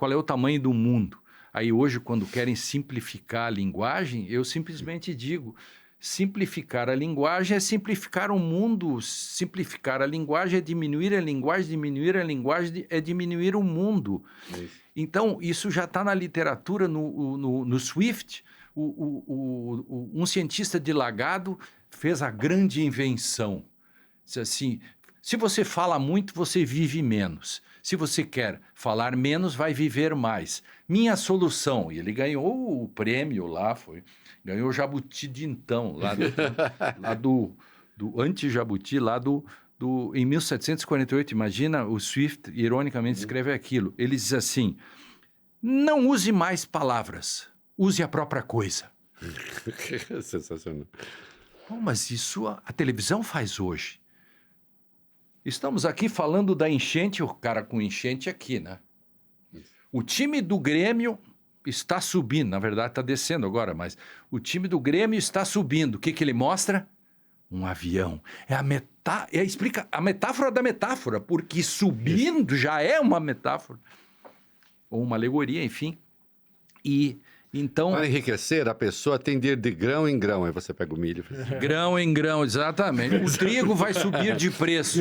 qual é o tamanho do mundo. Aí hoje, quando querem simplificar a linguagem, eu simplesmente digo, simplificar a linguagem é simplificar o mundo, simplificar a linguagem é diminuir a linguagem é diminuir o mundo. Então, isso já está na literatura, no Swift, um cientista de Lagado fez a grande invenção. Diz assim, se você fala muito, você vive menos. Se você quer falar menos, vai viver mais. Minha solução, e ele ganhou o prêmio lá, ganhou o Jabuti de então, lá do anti-Jabuti, em 1748, imagina, o Swift, ironicamente, escreve aquilo. Ele diz assim, não use mais palavras, use a própria coisa. Sensacional. Bom, mas isso a televisão faz hoje. Estamos aqui falando da enchente, o cara com enchente aqui, né? O time do Grêmio está subindo, na verdade está descendo agora, mas o time do Grêmio está subindo. O que ele mostra? Um avião. Explica a metáfora da metáfora, porque subindo já é uma metáfora. Ou uma alegoria, enfim. E então... Para enriquecer, a pessoa tem de ir de grão em grão. Aí você pega o milho. Grão em grão, exatamente. O trigo vai subir de preço.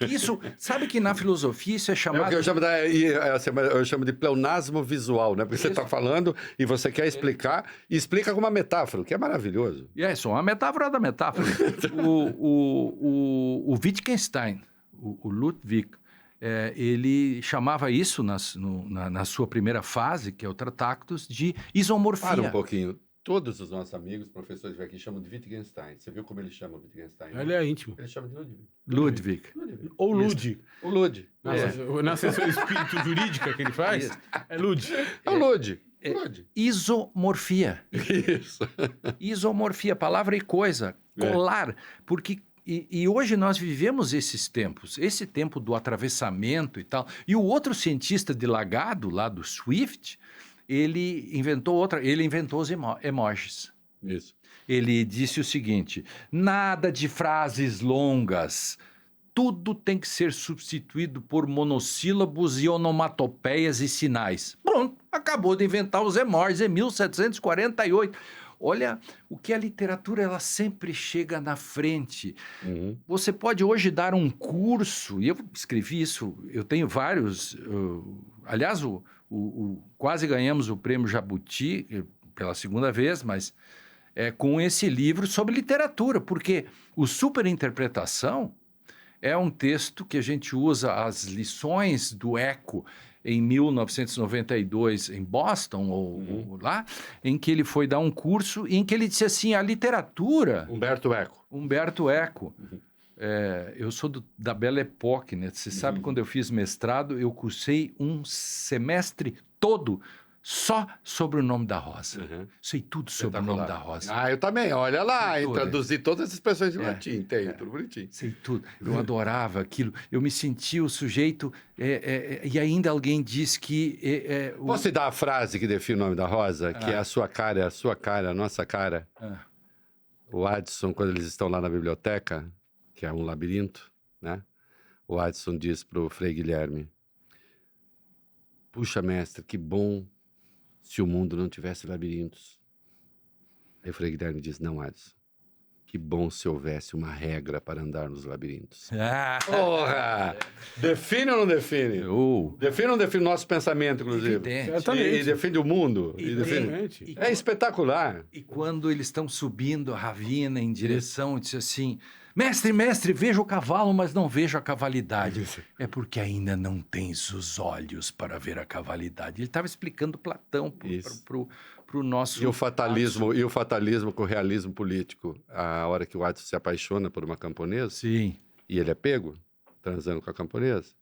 Isso, sabe que na filosofia isso é chamado... Eu chamo de pleonasmo visual, né? Porque você está falando e você quer explicar, e explica com uma metáfora, o que é maravilhoso. É só uma metáfora da metáfora. o Wittgenstein, o Ludwig, ele chamava isso na sua primeira fase, que é o Tratactus, de isomorfia. Para um pouquinho. Todos os nossos amigos, professores aqui, chamam de Wittgenstein. Você viu como ele chama Wittgenstein? Ele é íntimo. Ele chama de Ludwig. Ludwig. Ou Lud. O Lud. Na sessão espírito jurídica que ele faz, é Lud. É o Lud. Isomorfia. Isso. Isomorfia, palavra e coisa. Colar. Porque... E hoje nós vivemos esses tempos, esse tempo do atravessamento e tal. E o outro cientista de Lagado, lá do Swift, ele inventou os emojis. Isso. Ele disse o seguinte, nada de frases longas, tudo tem que ser substituído por monossílabos e onomatopeias e sinais. Pronto, acabou de inventar os emojis em 1748. Olha, o que a literatura, ela sempre chega na frente. Uhum. Você pode hoje dar um curso, e eu escrevi isso, eu tenho vários, aliás, quase ganhamos o prêmio Jabuti pela segunda vez, mas com esse livro sobre literatura, porque o Superinterpretação é um texto que a gente usa as lições do Eco em 1992 em Boston, ou lá, em que ele foi dar um curso, em que ele disse assim, a literatura... Humberto Eco. Eu sou da Belle Époque, né? Você sabe, quando eu fiz mestrado, eu cursei um semestre todo só sobre o nome da rosa. Sei tudo sobre o nome da rosa. Eu também, olha lá, traduzi todas as expressões em latim, tudo bonitinho. Sei tudo, eu adorava aquilo, eu me sentia o sujeito, e ainda alguém diz que... Posso te dar a frase que define o nome da rosa? Que é a sua cara, a nossa cara. O Addison, quando eles estão lá na biblioteca, que é um labirinto, né? O Addison diz para o Frei Guilherme, puxa, mestre, que bom se o mundo não tivesse labirintos. Aí o Frei Guilherme diz, não, Addison, que bom se houvesse uma regra para andar nos labirintos. Porra! Define ou não define? Define ou não define o nosso pensamento, inclusive? E defende o mundo. É espetacular. E quando eles estão subindo a ravina em direção, disse assim, mestre, vejo o cavalo, mas não vejo a cavalidade. É porque ainda não tens os olhos para ver a cavalidade. Ele estava explicando Platão para o nosso... E o fatalismo com o realismo político. A hora que o Addison se apaixona por uma camponesa, sim, e ele é pego, transando com a camponesa,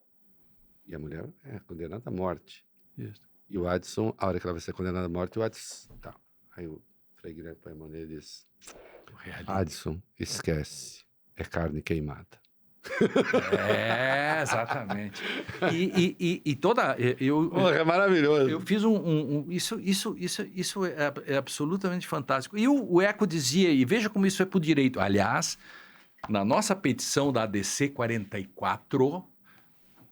e a mulher é condenada à morte. Isso. E o Addison, a hora que ela vai ser condenada à morte, o Addison... Tá. Aí o Frei Guilherme põe a mão nele e diz, Addison, esquece. É carne queimada. Exatamente. E toda... É maravilhoso. Eu fiz isso é absolutamente fantástico. E o Eco dizia, e veja como isso é por direito. Aliás, na nossa petição da ADC 44,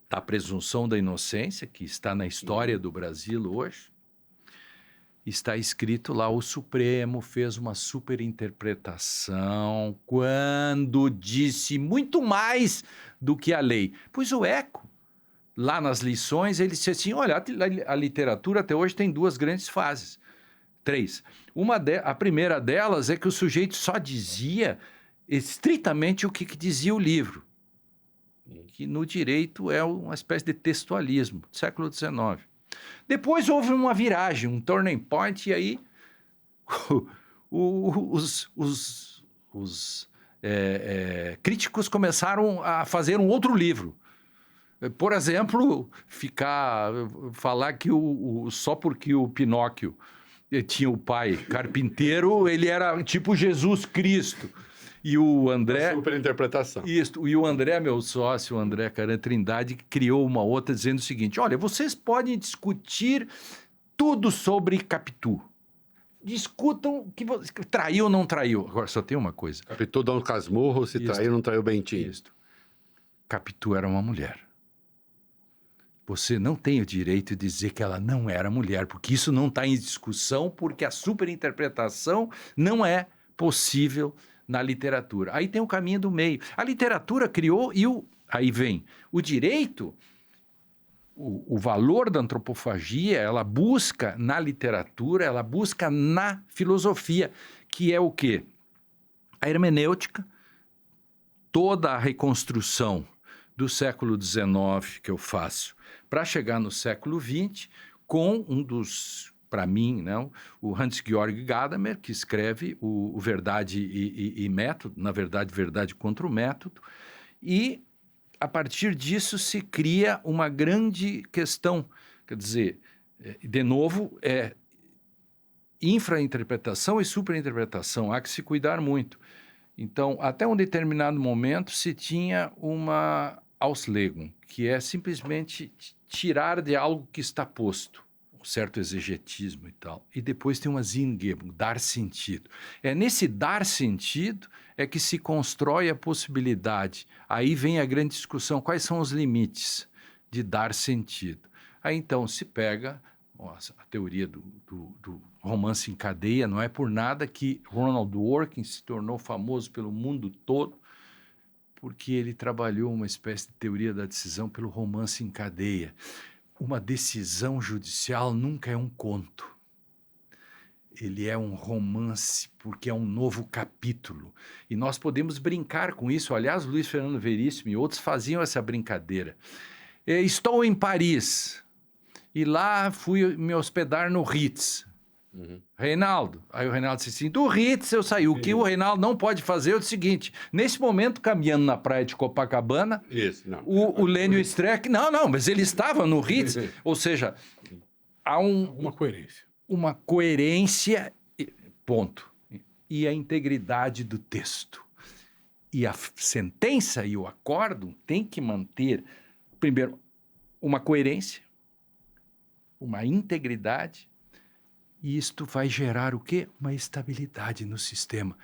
da presunção da inocência, que está na história do Brasil hoje, está escrito lá, o Supremo fez uma superinterpretação quando disse muito mais do que a lei. Pois o Eco, lá nas lições, ele disse assim, olha, a literatura até hoje tem 2 grandes fases. 3. A primeira delas é que o sujeito só dizia estritamente o que dizia o livro, que no direito é uma espécie de textualismo do século XIX. Depois houve uma viragem, um turning point, e aí os críticos começaram a fazer um outro livro. Por exemplo, falar que só porque o Pinóquio tinha o pai carpinteiro, ele era tipo Jesus Cristo. E o André... Superinterpretação. Isso, e o André, meu sócio, o André Caran Trindade, criou uma outra dizendo o seguinte, olha, vocês podem discutir tudo sobre Capitu. Discutam que traiu ou não traiu. Agora, só tem uma coisa. Capitu dá um casmurro, se traiu ou não traiu Bentinho. Isso. Capitu era uma mulher. Você não tem o direito de dizer que ela não era mulher, porque isso não está em discussão, porque a superinterpretação não é possível na literatura. Aí tem o caminho do meio. A literatura criou aí vem o direito, o valor da antropofagia, ela busca na literatura, ela busca na filosofia, que é o quê? A hermenêutica, toda a reconstrução do século XIX que eu faço para chegar no século XX com um dos, para mim, né, o Hans-Georg Gadamer, que escreve o Verdade e Método, na verdade, Verdade contra o Método, e a partir disso se cria uma grande questão, quer dizer, de novo, infrainterpretação e superinterpretação, há que se cuidar muito. Então, até um determinado momento se tinha uma Auslegung, que é simplesmente tirar de algo que está posto, um certo exegetismo e tal. E depois tem uma Sinngebung, dar sentido. É nesse dar sentido é que se constrói a possibilidade. Aí vem a grande discussão, quais são os limites de dar sentido? Aí então se pega a teoria do romance em cadeia, não é por nada que Ronald Dworkin se tornou famoso pelo mundo todo, porque ele trabalhou uma espécie de teoria da decisão pelo romance em cadeia. Uma decisão judicial nunca é um conto. Ele é um romance, porque é um novo capítulo. E nós podemos brincar com isso. Aliás, Luiz Fernando Veríssimo e outros faziam essa brincadeira. Estou em Paris, e lá fui me hospedar no Ritz. Reinaldo. Aí o Reinaldo disse assim, do Ritz eu saí. O que o Reinaldo não pode fazer é o seguinte, nesse momento, caminhando na praia de Copacabana, o Lênio Streck, não, mas ele estava no Ritz, ou seja, há uma coerência. Uma coerência, ponto. E a integridade do texto. E a sentença e o acórdão tem que manter, primeiro, uma coerência, uma integridade. E isto vai gerar o quê? Uma estabilidade no sistema.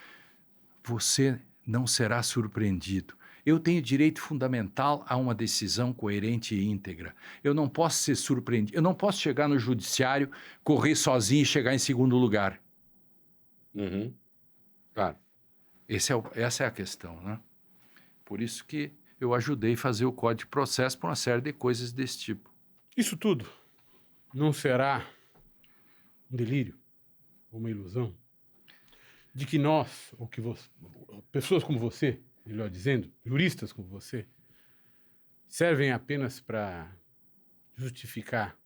Você não será surpreendido. Eu tenho direito fundamental a uma decisão coerente e íntegra. Eu não posso ser surpreendido. Eu não posso chegar no judiciário, correr sozinho e chegar em segundo lugar. Claro. Essa é a questão, né? Por isso que eu ajudei a fazer o Código de Processo por uma série de coisas desse tipo. Isso tudo não será um delírio, uma ilusão, de que nós, ou que pessoas como você, melhor dizendo, juristas como você, servem apenas para justificar,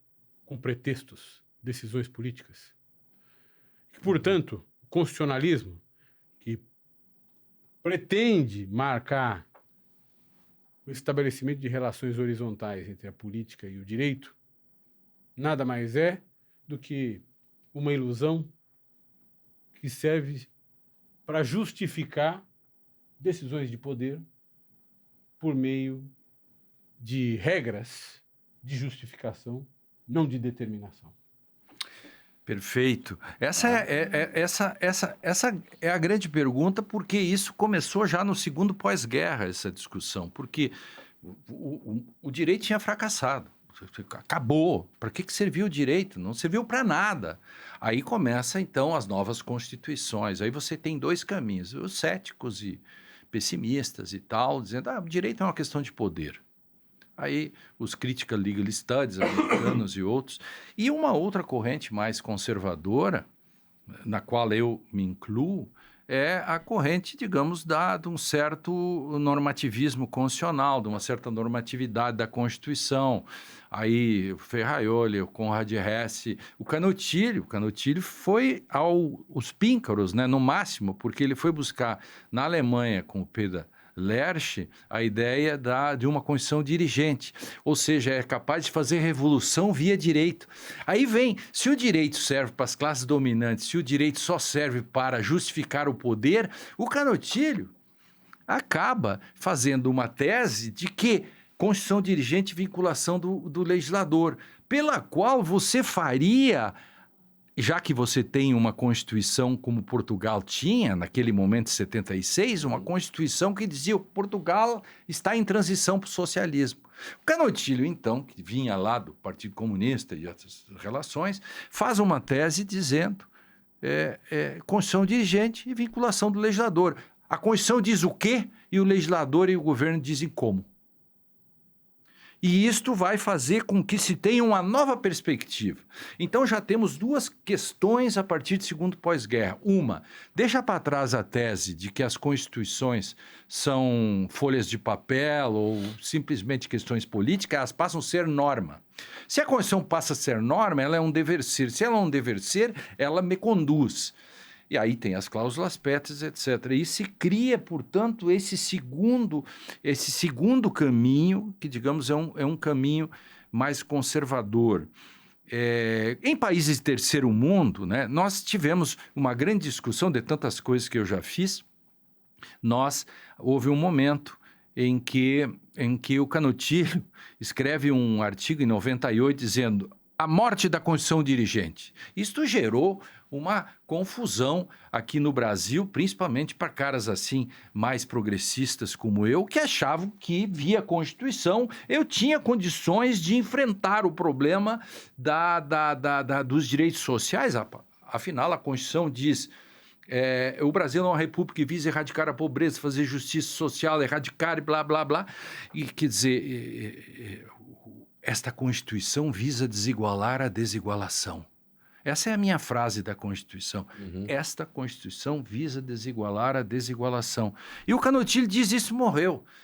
com pretextos, decisões políticas? Que, portanto, o constitucionalismo, que pretende marcar o estabelecimento de relações horizontais entre a política e o direito, nada mais é do que uma ilusão que serve para justificar decisões de poder por meio de regras de justificação, não de determinação. Perfeito. Essa é a grande pergunta, porque isso começou já no segundo pós-guerra, essa discussão. Porque, o direito tinha fracassado. Acabou. Para que serviu o direito? Não serviu para nada. Aí começa, então, as novas constituições. Aí você tem dois caminhos. Os céticos e pessimistas e tal, dizendo o direito é uma questão de poder. Aí os Critical Legal Studies, americanos e outros. E uma outra corrente mais conservadora, na qual eu me incluo, é a corrente, digamos, de um certo normativismo constitucional, de uma certa normatividade da Constituição. Aí o Ferraioli, o Conrad Hesse, o Canutilho foi aos píncaros, né, no máximo, porque ele foi buscar na Alemanha, com o Peter Lerch, a ideia de uma Constituição dirigente, ou seja, é capaz de fazer revolução via direito. Aí vem, se o direito serve para as classes dominantes, se o direito só serve para justificar o poder, o Canutilho acaba fazendo uma tese de que Constituição dirigente e vinculação do legislador, pela qual você faria, já que você tem uma Constituição como Portugal tinha, naquele momento de 76, uma Constituição que dizia que Portugal está em transição para o socialismo. O Canutilho, então, que vinha lá do Partido Comunista e outras relações, faz uma tese dizendo Constituição dirigente e vinculação do legislador. A Constituição diz o quê e o legislador e o governo dizem como. E isto vai fazer com que se tenha uma nova perspectiva. Então já temos duas questões a partir de segundo pós-guerra. Uma, deixa para trás a tese de que as constituições são folhas de papel ou simplesmente questões políticas, elas passam a ser norma. Se a Constituição passa a ser norma, ela é um dever ser. Se ela é um dever ser, ela me conduz. E aí tem as cláusulas pétreas, etc. E se cria, portanto, esse segundo caminho, que, digamos, é um caminho mais conservador. Em países de terceiro mundo, né, nós tivemos uma grande discussão de tantas coisas que eu já fiz. Houve um momento em que o Canutilho escreve um artigo em 98 dizendo a morte da Constituição dirigente. Isto gerou uma confusão aqui no Brasil, principalmente para caras assim mais progressistas como eu, que achavam que via Constituição eu tinha condições de enfrentar o problema dos direitos sociais. Afinal, a Constituição diz o Brasil é uma república que visa erradicar a pobreza, fazer justiça social, erradicar e blá, blá, blá. E quer dizer, esta Constituição visa desigualar a desigualação. Essa é a minha frase da Constituição. Esta Constituição visa desigualar a desigualação. E o Canutilho diz isso morreu.